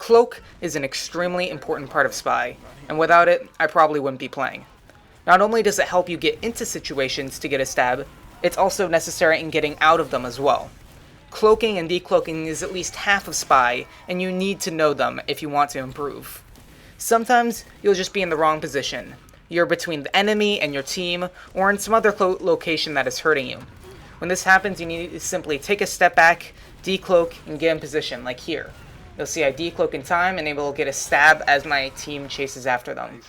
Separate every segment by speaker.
Speaker 1: Cloak is an extremely important part of Spy, and without it, I probably wouldn't be playing. Not only does it help you get into situations to get a stab, it's also necessary in getting out of them as well. Cloaking and decloaking is at least half of Spy, and you need to know them if you want to improve. Sometimes you'll just be in the wrong position. You're between the enemy and your team, or in some other location that is hurting you. When this happens, you need to simply take a step back, decloak, and get in position, like here. You'll see I decloak in time and able to get a stab as my team chases after them.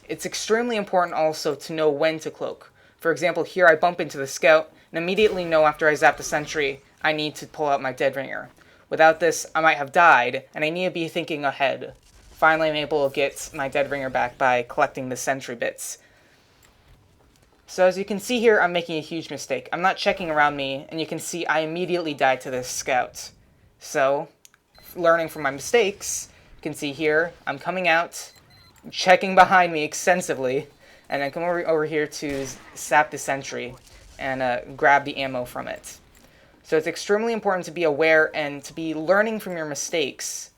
Speaker 1: It's extremely important also to know when to cloak. For example, here I bump into the scout and immediately know after I zap the sentry, I need to pull out my dead ringer. Without this, I might have died, and I need to be thinking ahead. Finally, I'm able to get my dead ringer back by collecting the sentry bits. So as you can see here, I'm making a huge mistake. I'm not checking around me, and you can see I immediately died to this scout. So, learning from my mistakes, you can see here, I'm coming out, checking behind me extensively, and then come over here to sap the sentry and grab the ammo from it. So it's extremely important to be aware and to be learning from your mistakes.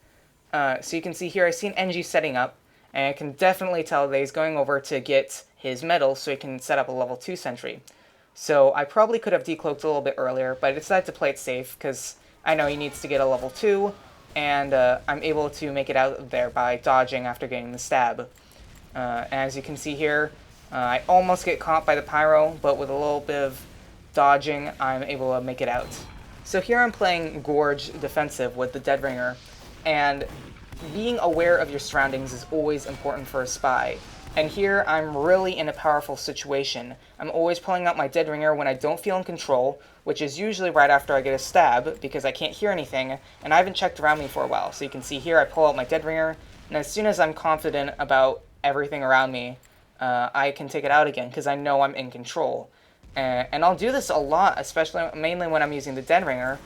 Speaker 1: So you can see here, I see an NG setting up, and I can definitely tell that he's going over to get his medal so he can set up a level 2 sentry. So I probably could have decloaked a little bit earlier, but I decided to play it safe because I know he needs to get a level 2, and I'm able to make it out there by dodging after getting the stab. And as you can see here, I almost get caught by the pyro, but with a little bit of dodging, I'm able to make it out. So here I'm playing Gorge defensive with the Dead Ringer, and being aware of your surroundings is always important for a spy. And here I'm really in a powerful situation. I'm always pulling out my Dead Ringer when I don't feel in control, which is usually right after I get a stab, because I can't hear anything, and I haven't checked around me for a while. So you can see here I pull out my Dead Ringer, and as soon as I'm confident about everything around me, I can take it out again, because I know I'm in control. And I'll do this a lot, mainly when I'm using the Dead Ringer,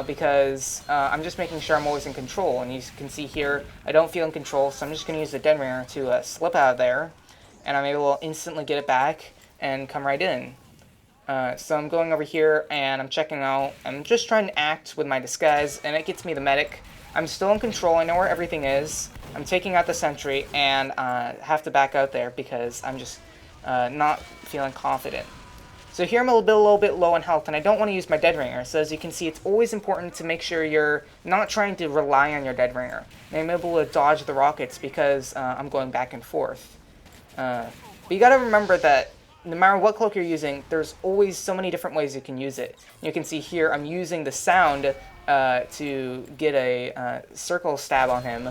Speaker 1: because I'm just making sure I'm always in control. And you can see here, I don't feel in control, so I'm just going to use the Dead Ringer to slip out of there, and I'm able to instantly get it back and come right in. So I'm going over here, and I'm checking out. I'm just trying to act with my disguise, and it gets me the medic. I'm still in control, I know where everything is. I'm taking out the sentry, and have to back out there because I'm just not feeling confident. So here I'm a little bit low in health, and I don't want to use my Dead Ringer. So as you can see, it's always important to make sure you're not trying to rely on your Dead Ringer. And I'm able to dodge the rockets because I'm going back and forth. But you gotta remember that no matter what cloak you're using, there's always so many different ways you can use it. You can see here I'm using the sound to get a circle stab on him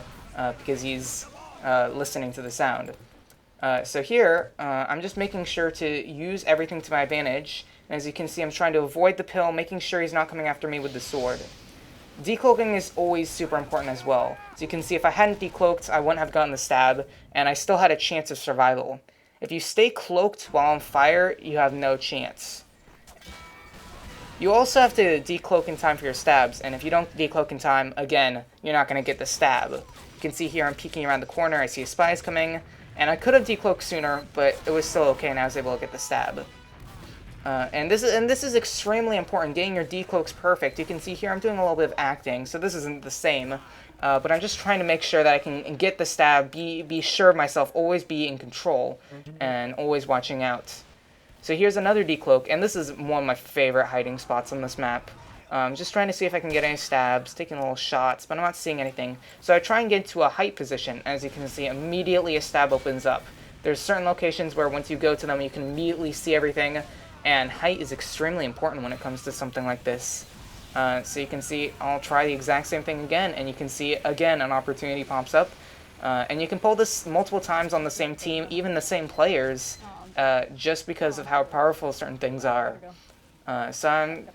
Speaker 1: because he's listening to the sound. So here, I'm just making sure to use everything to my advantage. And as you can see, I'm trying to avoid the pill, making sure he's not coming after me with the sword. Decloaking is always super important as well. So you can see if I hadn't decloaked, I wouldn't have gotten the stab, and I still had a chance of survival. If you stay cloaked while on fire, you have no chance. You also have to decloak in time for your stabs, and if you don't decloak in time, again, you're not going to get the stab. You can see here I'm peeking around the corner, I see a spy's coming, and I could have decloaked sooner, but it was still okay, and I was able to get the stab. And this is extremely important, getting your decloaks perfect. You can see here I'm doing a little bit of acting, so this isn't the same. But I'm just trying to make sure that I can get the stab, be sure of myself, always be in control, and always watching out. So here's another decloak, and this is one of my favorite hiding spots on this map. Just trying to see if I can get any stabs, taking little shots, but I'm not seeing anything. So I try and get to a height position. As you can see, immediately a stab opens up. There's certain locations where once you go to them, you can immediately see everything, and height is extremely important when it comes to something like this. So you can see, I'll try the exact same thing again, and you can see, again, an opportunity pops up. And you can pull this multiple times on the same team, even the same players, just because of how powerful certain things are. So I'm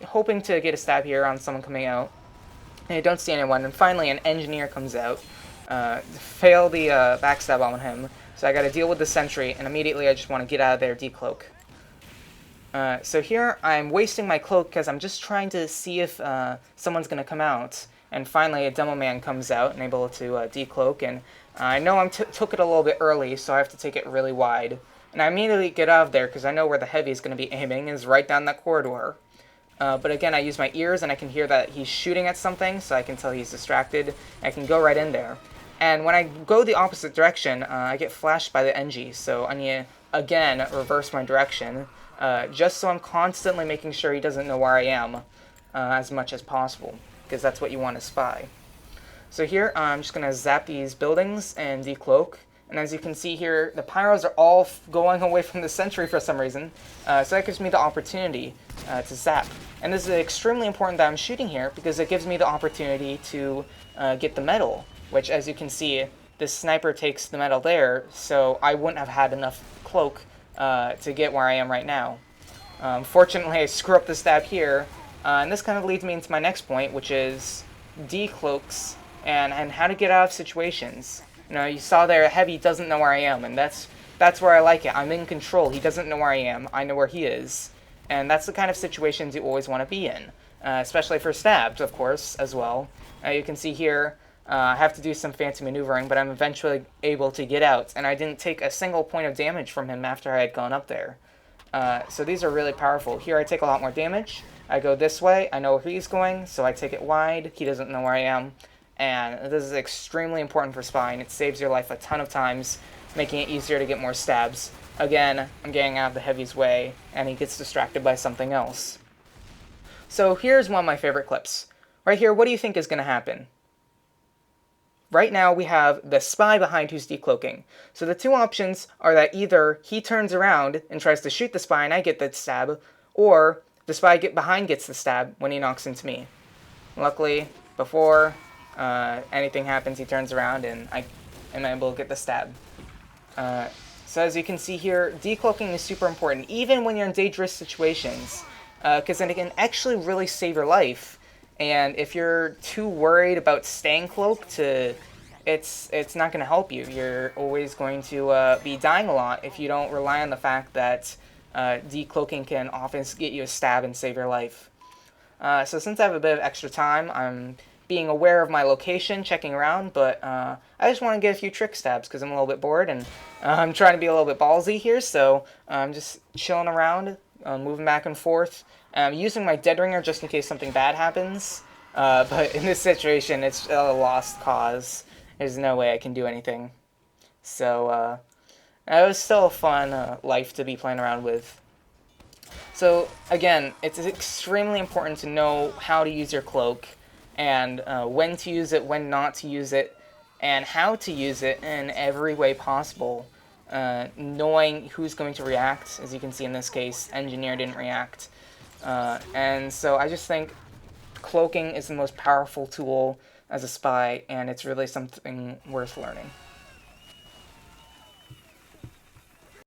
Speaker 1: hoping to get a stab here on someone coming out. And I don't see anyone, and finally an engineer comes out. Fail the backstab on him, so I gotta deal with the sentry, and immediately I just want to get out of there, decloak. So here I'm wasting my cloak because I'm just trying to see if someone's going to come out. And finally a demo man comes out and able to decloak. And I know I took it a little bit early, so I have to take it really wide. And I immediately get out of there because I know where the heavy is going to be aiming is right down that corridor. But again, I use my ears and I can hear that he's shooting at something, so I can tell he's distracted. I can go right in there. And when I go the opposite direction, I get flashed by the NG, so I need to, again, reverse my direction, just so I'm constantly making sure he doesn't know where I am as much as possible, because that's what you want to spy. So here, I'm just going to zap these buildings and decloak. And as you can see here, the pyros are all going away from the sentry for some reason. So that gives me the opportunity to zap. And this is extremely important that I'm shooting here, because it gives me the opportunity to get the medal, which, as you can see, this sniper takes the medal there, so I wouldn't have had enough cloak to get where I am right now. Fortunately, I screw up the stab here, and this kind of leads me into my next point, which is decloaks and how to get out of situations. You know, you saw there, Heavy doesn't know where I am, and that's where I like it. I'm in control. He doesn't know where I am. I know where he is. And that's the kind of situations you always want to be in, especially for stabs, of course, as well. You can see here, I have to do some fancy maneuvering, but I'm eventually able to get out, and I didn't take a single point of damage from him after I had gone up there. So these are really powerful. Here I take a lot more damage. I go this way. I know where he's going, so I take it wide. He doesn't know where I am. And this is extremely important for spying. It saves your life a ton of times, making it easier to get more stabs. Again, I'm getting out of the Heavy's way, and he gets distracted by something else. So here's one of my favorite clips. Right here, what do you think is going to happen? Right now, we have the spy behind who's decloaking. So the two options are that either he turns around and tries to shoot the spy and I get the stab, or the spy behind gets the stab when he knocks into me. Luckily, before anything happens, he turns around and I am able to get the stab. So as you can see here, decloaking is super important, even when you're in dangerous situations, because then it can actually really save your life. And if you're too worried about staying cloaked, it's not going to help you. You're always going to be dying a lot if you don't rely on the fact that decloaking can often get you a stab and save your life. So since I have a bit of extra time, I'm being aware of my location, checking around, but I just want to get a few trick stabs because I'm a little bit bored, and I'm trying to be a little bit ballsy here, so I'm just chilling around, moving back and forth. I'm using my dead ringer just in case something bad happens, but in this situation, it's a lost cause. There's no way I can do anything. So, it was still a fun life to be playing around with. So, again, it's extremely important to know how to use your cloak, and when to use it, when not to use it, and how to use it in every way possible. Knowing who's going to react, as you can see in this case, Engineer didn't react. And so I just think cloaking is the most powerful tool as a spy, and it's really something worth learning.